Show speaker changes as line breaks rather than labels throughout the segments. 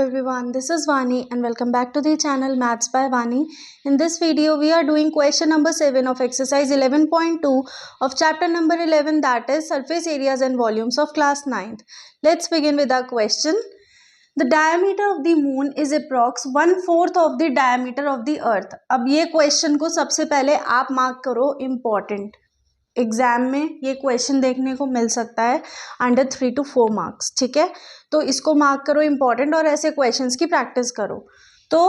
everyone, this is Vani and welcome back to the channel Maths by Vani. In this video, we are doing question number 7 of exercise 11.2 of chapter number 11, that is surface areas and volumes of class 9th. Let's begin with our question. The diameter of the moon is approx 1/4 of the diameter of the earth. अब ये question को सबसे पहले आप mark करो important. Exam में ये question देखने को मिल सकता है अंडर 3 to 4 मार्क्स. ठीक है, तो इसको मार्क करो इंपॉर्टेंट और ऐसे क्वेश्चंस की प्रैक्टिस करो. तो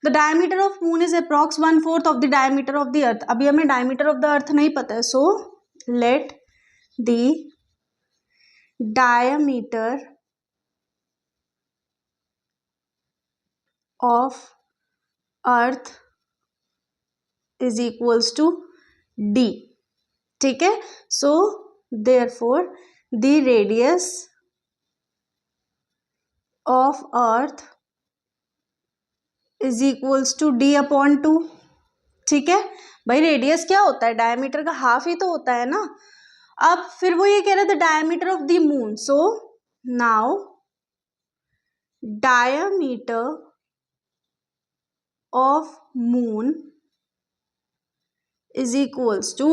the diameter of moon is approx 1/4 of the diameter of the earth. अभी हमें डायमीटर ऑफ द अर्थ नहीं पता है, so let the diameter of earth is equals to D. ठीक है, so therefore the radius of earth is equals to D upon 2. ठीक है भाई, रेडियस क्या होता है, डायमीटर का हाफ ही तो होता है ना. अब फिर वो ये कह रहे थे diameter of the moon, so now diameter of moon is equals to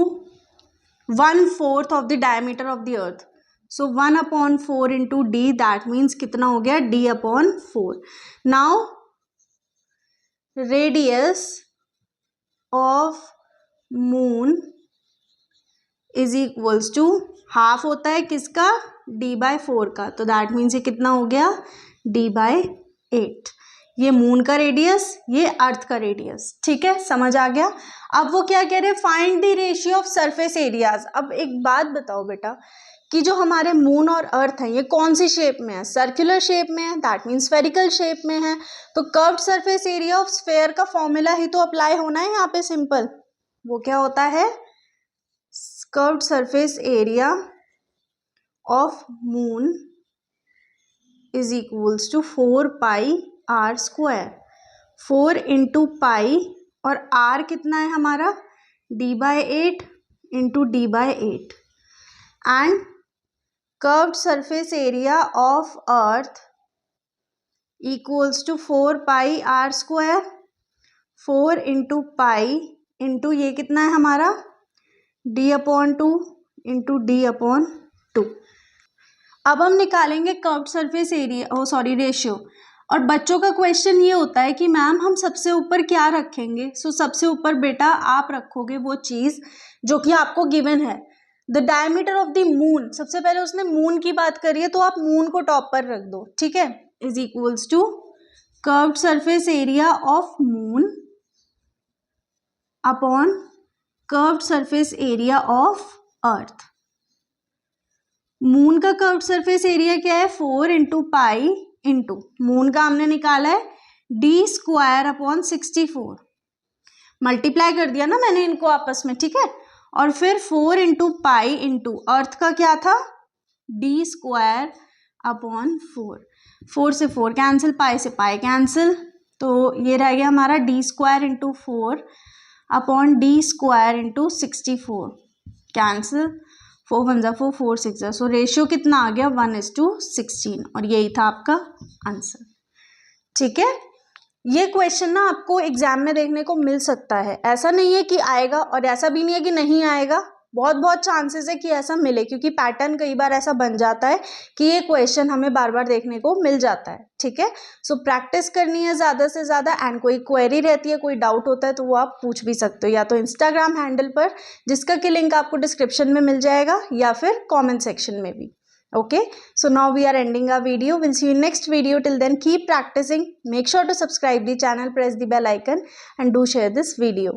1/4 of the diameter of the earth. So 1/4 into d, that means कितना हो गया, d upon 4. Now radius of moon is equals to half होता है किसका, d by 4 का, तो that means ये कितना हो गया, d by 8. ये मून का रेडियस, ये अर्थ का रेडियस. ठीक है, समझ आ गया. अब वो क्या कह रहे हैं, find the ratio of surface areas. अब एक बात बताओ बेटा कि जो हमारे मून और अर्थ है ये कौन सी शेप में है, सर्कुलर शेप में है, दैट मीन्स स्फेरिकल शेप में है. तो curved surface area of sphere का फॉर्मूला ही तो अप्लाई होना है यहाँ पे. सिंपल, वो क्या होता है, curved surface area of moon is equals to 4 pi r square. 4 into pi और आर कितना है हमारा, d by 8 into D by 8. And curved surface area of earth equals to 4 pi r square. 4 into pi into ये कितना है हमारा, d अपॉन 2 into D upon 2. अब हम निकालेंगे कर्व्ड सरफेस एरिया, रेशियो. और बच्चों का क्वेश्चन ये होता है कि मैम हम सबसे ऊपर क्या रखेंगे. सो सबसे ऊपर बेटा आप रखोगे वो चीज़ जो कि आपको गिवन है, the diameter of the moon. सबसे पहले उसने मून की बात करी है तो आप मून को टॉप पर रख दो. ठीक है, is equals to curved surface area of moon upon curved surface area of earth. Moon का कर्व्ड सरफेस एरिया क्या है, 4 इंटू पाई इंटू मून का हमने निकाला है डी स्क्वायर अपॉन 64. मल्टीप्लाई कर दिया ना मैंने इनको आपस में. ठीक है, और फिर 4 इंटू पाई इंटू अर्थ का क्या था, डी स्क्वायर अपॉन 4. 4 से 4 कैंसिल, पाई से पाई कैंसिल, तो ये रह गया हमारा D square into 4 upon D square into 64 cancel. 4 1 जा 4, 4 6 जा, सो रेशियो कितना आ गया, 1:16. और यही था आपका आंसर. ठीक है, ये क्वेश्चन ना आपको एग्जाम में देखने को मिल सकता है. ऐसा नहीं है कि आएगा और ऐसा भी नहीं है कि नहीं आएगा. बहुत चांसेस है कि ऐसा मिले, क्योंकि पैटर्न कई बार ऐसा बन जाता है कि ये क्वेश्चन हमें बार बार देखने को मिल जाता है. ठीक है, सो प्रैक्टिस करनी है ज़्यादा से ज़्यादा. एंड कोई क्वेरी रहती है, कोई डाउट होता है तो वो आप पूछ भी सकते हो, या तो इंस्टाग्राम हैंडल पर जिसका कि लिंक आपको डिस्क्रिप्शन में मिल जाएगा, या फिर कॉमेंट सेक्शन में भी. Okay, so now we are ending our video. We'll see you in next video. Till then, keep practicing. Make sure to subscribe the channel, press the bell icon and do share this video.